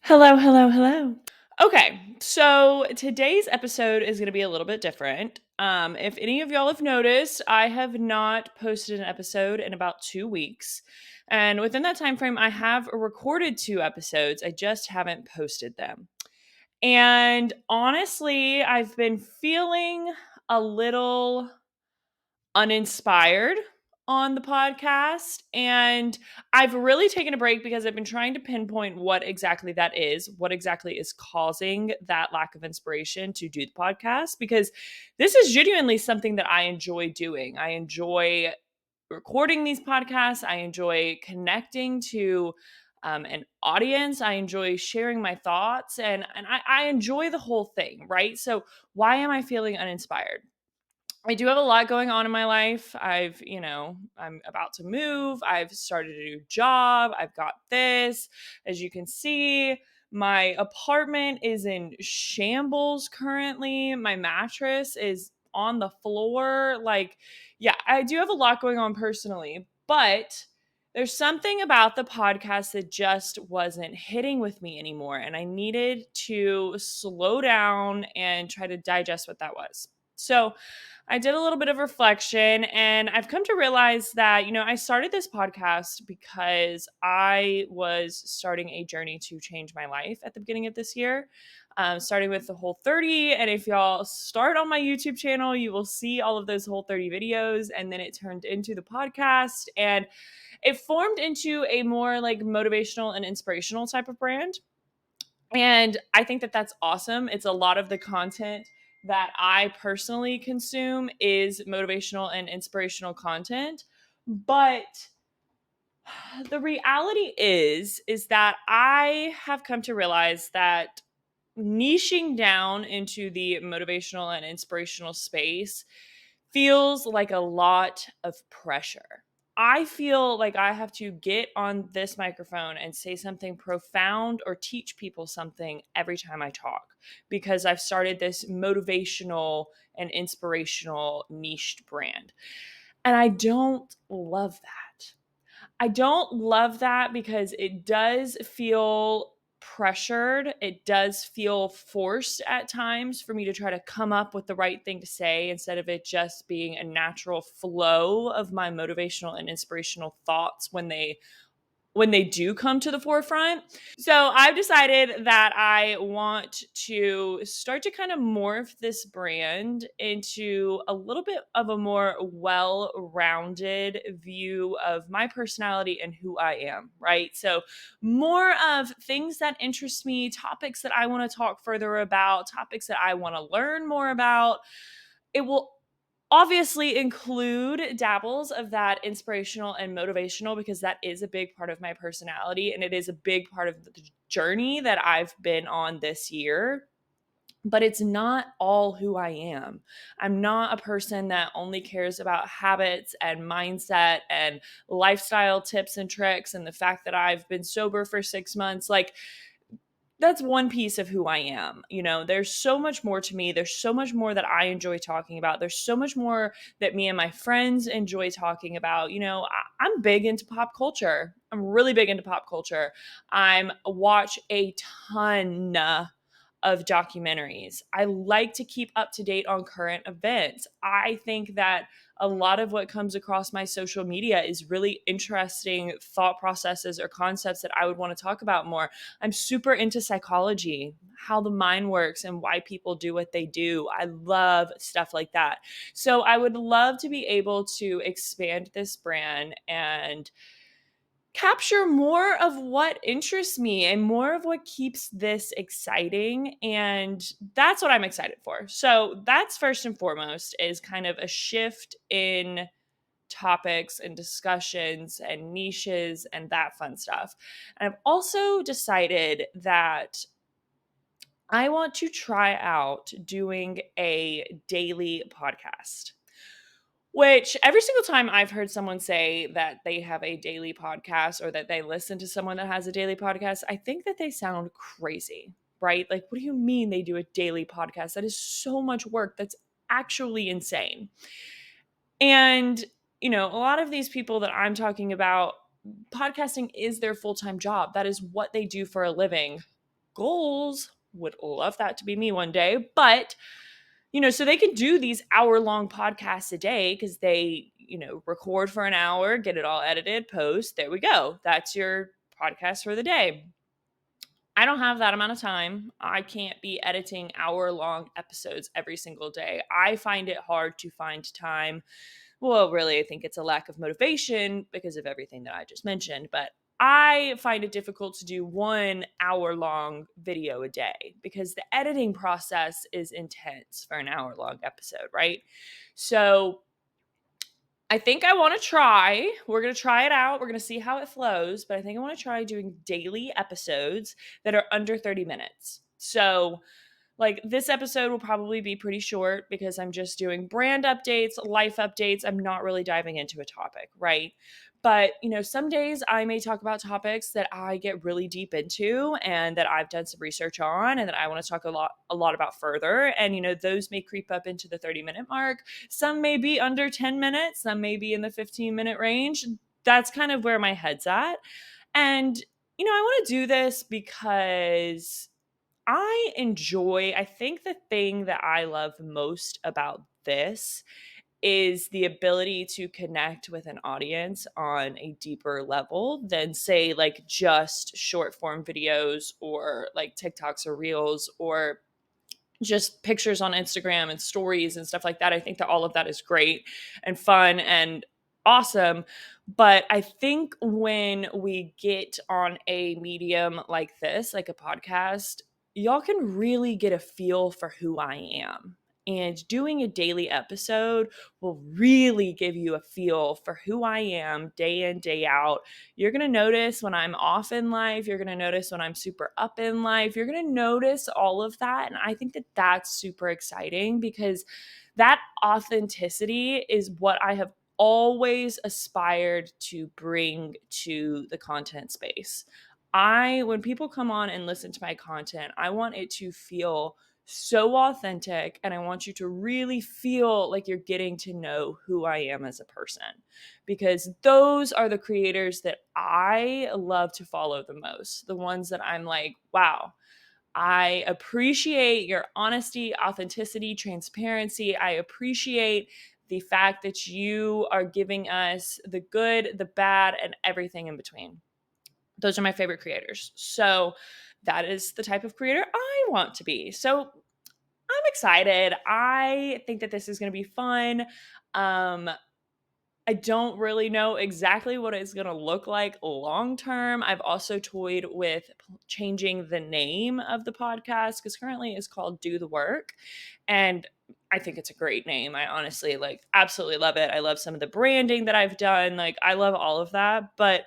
Hello, hello, hello. Okay, so today's episode is going to be a little bit different. If any of y'all have noticed, I have not posted an episode in about 2 weeks. And within that time frame, I have recorded 2 episodes. I just haven't posted them. And honestly, I've been feeling a little uninspired on the podcast. And I've really taken a break because I've been trying to pinpoint what exactly that is, what exactly is causing that lack of inspiration to do the podcast. Because this is genuinely something that I enjoy doing. I enjoy recording these podcasts, I enjoy connecting to an audience. I enjoy sharing my thoughts and I enjoy the whole thing, right? So, why am I feeling uninspired? I do have a lot going on in my life. I'm about to move. I've started a new job. I've got this. As you can see, my apartment is in shambles currently. My mattress is on the floor. Yeah, I do have a lot going on personally, but there's something about the podcast that just wasn't hitting with me anymore. And I needed to slow down and try to digest what that was. So, I did a little bit of reflection and I've come to realize that, I started this podcast because I was starting a journey to change my life at the beginning of this year, starting with the Whole 30. And if y'all start on my YouTube channel, you will see all of those Whole 30 videos. And then it turned into the podcast and it formed into a more like motivational and inspirational type of brand. And I think that that's awesome. It's a lot of the content that I personally consume is motivational and inspirational content. But the reality is that I have come to realize that niching down into the motivational and inspirational space feels like a lot of pressure. I feel like I have to get on this microphone and say something profound or teach people something every time I talk because I've started this motivational and inspirational niched brand. And I don't love that. I don't love that because it does feel pressured. It does feel forced at times for me to try to come up with the right thing to say instead of it just being a natural flow of my motivational and inspirational thoughts when they do come to the forefront. So I've decided that I want to start to kind of morph this brand into a little bit of a more well rounded view of my personality and who I am, right? So more of things that interest me, topics that I want to talk further about, topics that I want to learn more about. It will obviously include dabbles of that inspirational and motivational because that is a big part of my personality and it is a big part of the journey that I've been on this year. But it's not all who I am. I'm not a person that only cares about habits and mindset and lifestyle tips and tricks and the fact that I've been sober for 6 months. Like, that's one piece of who I am. There's so much more to me. There's so much more that I enjoy talking about. There's so much more that me and my friends enjoy talking about. I'm big into pop culture. I'm really big into pop culture. I'm watch a ton of documentaries. I like to keep up to date on current events. I think that a lot of what comes across my social media is really interesting thought processes or concepts that I would want to talk about more. I'm super into psychology, how the mind works and why people do what they do. I love stuff like that. So I would love to be able to expand this brand and capture more of what interests me and more of what keeps this exciting, and that's what I'm excited for. So that's first and foremost is kind of a shift in topics and discussions and niches and that fun stuff. And I've also decided that I want to try out doing a daily podcast. Which every single time I've heard someone say that they have a daily podcast or that they listen to someone that has a daily podcast, I think that they sound crazy, right? Like, what do you mean they do a daily podcast? That is so much work. That's actually insane. And, a lot of these people that I'm talking about, podcasting is their full time job. That is what they do for a living. goals. Would love that to be me one day. But, so they can do these hour-long podcasts a day because they, record for an hour, get it all edited, post. There we go. That's your podcast for the day. I don't have that amount of time. I can't be editing hour-long episodes every single day. I find it hard to find time. Well, really, I think it's a lack of motivation because of everything that I just mentioned, but I find it difficult to do 1 hour-long video a day because the editing process is intense for an hour-long episode, right? So I think I want to try. We're going to try it out. We're going to see how it flows, but I think I want to try doing daily episodes that are under 30 minutes. So, like, this episode will probably be pretty short because I'm just doing brand updates, life updates. I'm not really diving into a topic, right? But, some days I may talk about topics that I get really deep into and that I've done some research on and that I want to talk a lot about further. And, those may creep up into the 30-minute mark. Some may be under 10 minutes, some may be in the 15-minute range. That's kind of where my head's at. And, I want to do this because I think the thing that I love most about this is the ability to connect with an audience on a deeper level than, say, like just short form videos or like TikToks or Reels or just pictures on Instagram and stories and stuff like that. I think that all of that is great and fun and awesome. But I think when we get on a medium like this, like a podcast, y'all can really get a feel for who I am. And doing a daily episode will really give you a feel for who I am day in, day out. You're going to notice when I'm off in life. You're going to notice when I'm super up in life. You're going to notice all of that. And I think that that's super exciting because that authenticity is what I have always aspired to bring to the content space. When people come on and listen to my content, I want it to feel so authentic, and I want you to really feel like you're getting to know who I am as a person, because those are the creators that I love to follow the most. The ones that I'm like, wow, I appreciate your honesty, authenticity, transparency. I appreciate the fact that you are giving us the good, the bad, and everything in between. Those are my favorite creators. So that is the type of creator I want to be. So I'm excited. I think that this is going to be fun. I don't really know exactly what it's going to look like long term. I've also toyed with changing the name of the podcast because currently it's called Do the Work. And I think it's a great name. I honestly absolutely love it. I love some of the branding that I've done. I love all of that. But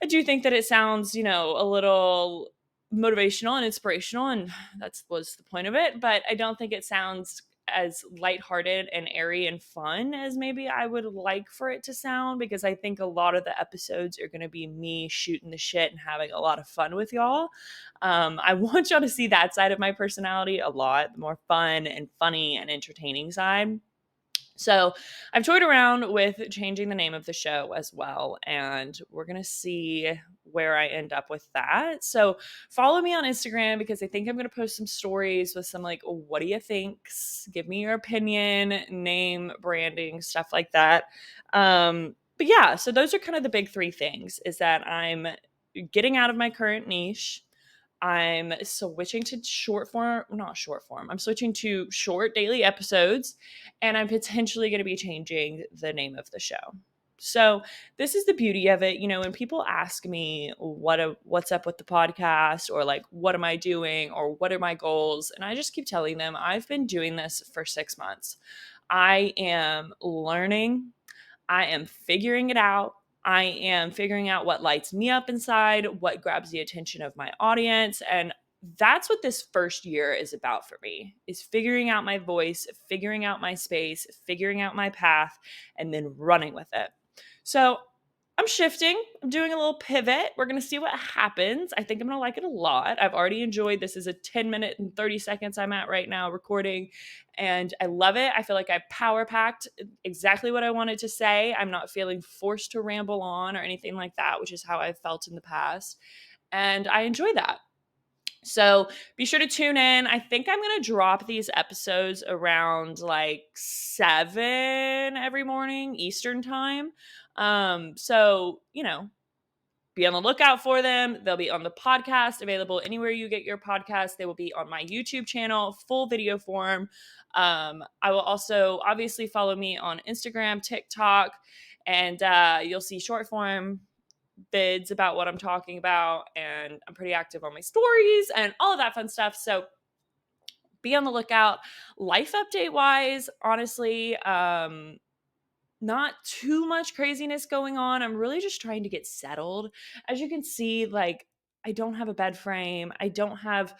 I do think that it sounds, a little motivational and inspirational, and that was the point of it. But I don't think it sounds as lighthearted and airy and fun as maybe I would like for it to sound, because I think a lot of the episodes are going to be me shooting the shit and having a lot of fun with y'all. I want y'all to see that side of my personality a lot, the more fun and funny and entertaining side. So I've toyed around with changing the name of the show as well, and we're going to see where I end up with that. So follow me on Instagram because I think I'm going to post some stories with some what do you think? Give me your opinion, name, branding, stuff like that. But yeah, so those are kind of the big three things, is that I'm getting out of my current niche. I'm switching to I'm switching to short daily episodes, and I'm potentially going to be changing the name of the show. So this is the beauty of it. When people ask me what's up with the podcast, or what am I doing, or what are my goals, and I just keep telling them I've been doing this for 6 months. I am learning. I am figuring it out. I am figuring out what lights me up inside, what grabs the attention of my audience. And that's what this first year is about for me, is figuring out my voice, figuring out my space, figuring out my path, and then running with it. So I'm shifting. I'm doing a little pivot. We're going to see what happens. I think I'm going to like it a lot. I've already enjoyed this. Is a 10 minute and 30 seconds I'm at right now recording, and I love it. I feel like I power packed exactly what I wanted to say. I'm not feeling forced to ramble on or anything like that, which is how I've felt in the past. And I enjoy that. So be sure to tune in. I think I'm going to drop these episodes around like 7 every morning Eastern time. So, be on the lookout for them. They'll be on the podcast, available anywhere you get your podcast. They will be on my YouTube channel, full video form. I will also obviously follow me on Instagram, TikTok, and you'll see short form vids about what I'm talking about. And I'm pretty active on my stories and all of that fun stuff. So be on the lookout. Life update wise, honestly, not too much craziness going on. I'm really just trying to get settled. As you can see, like, I don't have a bed frame. I don't have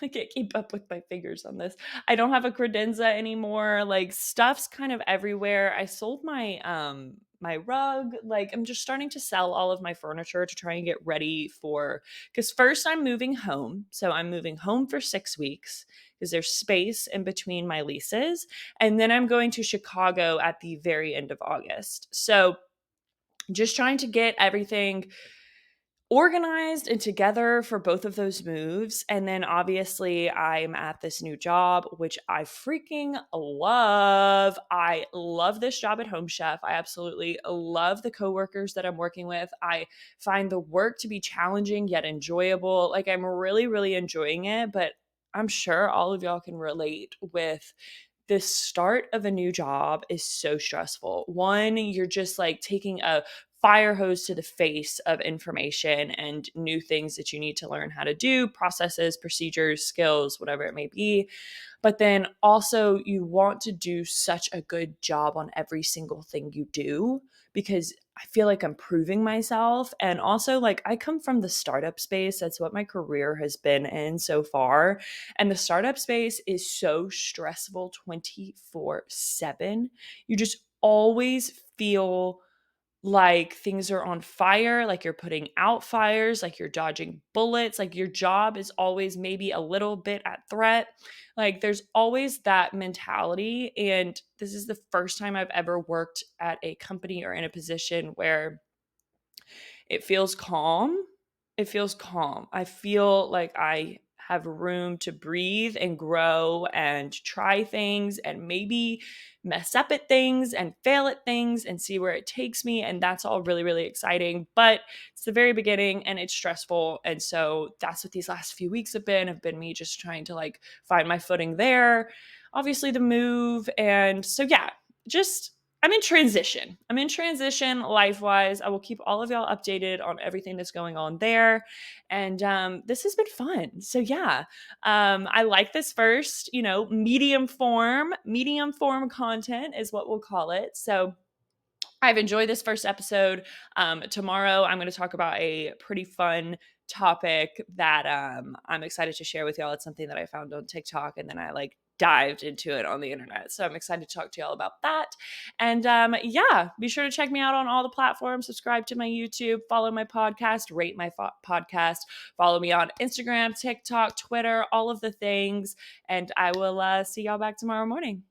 I can't keep up with my fingers on this. I don't have a credenza anymore. Like, stuff's kind of everywhere. I sold my rug. Like, I'm just starting to sell all of my furniture to try and get ready for, because first I'm moving home. So I'm moving home for 6 weeks because there's space in between my leases. And then I'm going to Chicago at the very end of August. So just trying to get everything organized and together for both of those moves. And then obviously I'm at this new job, which I freaking love. I love this job at Home Chef. I absolutely love the coworkers that I'm working with. I find the work to be challenging yet enjoyable. Like, I'm really, really enjoying it, but I'm sure all of y'all can relate with the start of a new job is so stressful. One, you're just like taking a fire hose to the face of information and new things that you need to learn how to do, processes, procedures, skills, whatever it may be. But then also, you want to do such a good job on every single thing you do because I feel like I'm proving myself. And also, like, I come from the startup space. That's what my career has been in so far. And the startup space is so stressful 24/7. You just always feel like things are on fire, like you're putting out fires, like you're dodging bullets, like your job is always maybe a little bit at threat. Like, there's always that mentality. And this is the first time I've ever worked at a company or in a position where it feels calm. It feels calm. I feel like I have room to breathe and grow and try things and maybe mess up at things and fail at things and see where it takes me. And that's all really, really exciting. But it's the very beginning and it's stressful. And so that's what these last few weeks have been me just trying to like find my footing there. Obviously, the move. And so, yeah, just I'm in transition. I'm in transition life-wise. I will keep all of y'all updated on everything that's going on there. And this has been fun. So yeah, I like this first, medium form content is what we'll call it. So I've enjoyed this first episode. Tomorrow, I'm going to talk about a pretty fun topic that I'm excited to share with y'all. It's something that I found on TikTok, and then I like dived into it on the internet. So I'm excited to talk to y'all about that. And yeah, be sure to check me out on all the platforms. Subscribe to my YouTube, follow my podcast, rate my podcast, follow me on Instagram, TikTok, Twitter, all of the things. And I will see y'all back tomorrow morning.